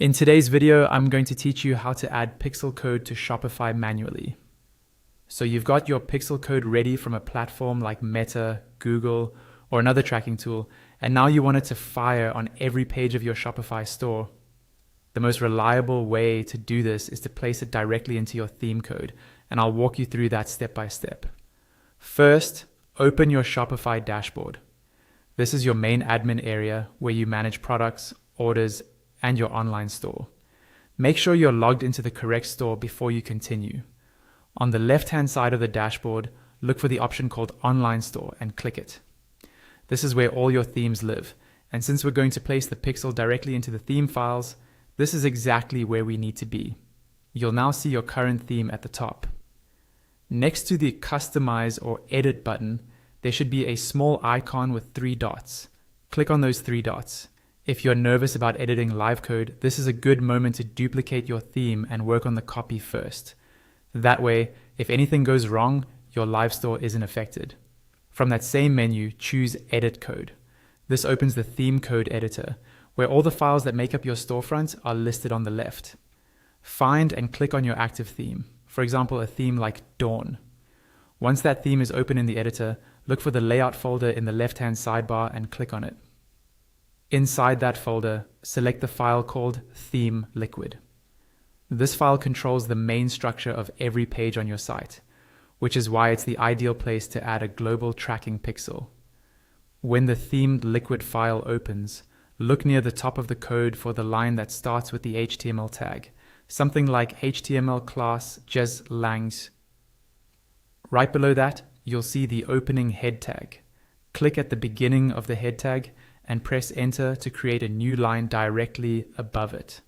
In today's video, I'm going to teach you how to add pixel code to Shopify manually. So you've got your pixel code ready from a platform like Meta, Google, or another tracking tool, and now you want it to fire on every page of your Shopify store. The most reliable way to do this is to place it directly into your theme code, and I'll walk you through that step by step. First, open your Shopify dashboard. This is your main admin area where you manage products, orders, and your online store. Make sure you're logged into the correct store before you continue. On the left-hand side of the dashboard, look for the option called Online Store and click it. This is where all your themes live, and since we're going to place the pixel directly into the theme files, this is exactly where we need to be. You'll now see your current theme at the top. Next to the Customize or Edit button, there should be a small icon with 3 dots. Click on those 3 dots. If you're nervous about editing live code, this is a good moment to duplicate your theme and work on the copy first. That way, if anything goes wrong, your live store isn't affected. From that same menu, choose Edit Code. This opens the theme code editor, where all the files that make up your storefront are listed on the left. Find and click on your active theme, for example, a theme like Dawn. Once that theme is open in the editor, look for the Layout folder in the left-hand sidebar and click on it. Inside that folder, select the file called Theme Liquid. This file controls the main structure of every page on your site, which is why it's the ideal place to add a global tracking pixel. When the themed liquid file opens, look near the top of the code for the line that starts with the HTML tag, something like HTML class jes_langs. Right below that, you'll see the opening head tag. Click at the beginning of the head tag and press enter to create a new line directly above it.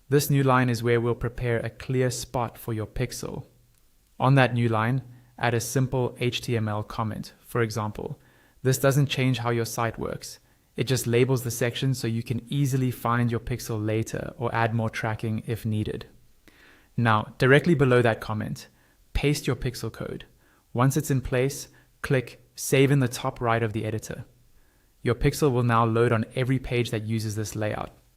This new line is where we'll prepare a clear spot for your pixel. On that new line, add a simple HTML comment. For example, this doesn't change how your site works. It just labels the section so you can easily find your pixel later or add more tracking if needed. Now, directly below that comment, paste your pixel code. Once it's in place, click Save in the top right of the editor. Your pixel will now load on every page that uses this layout.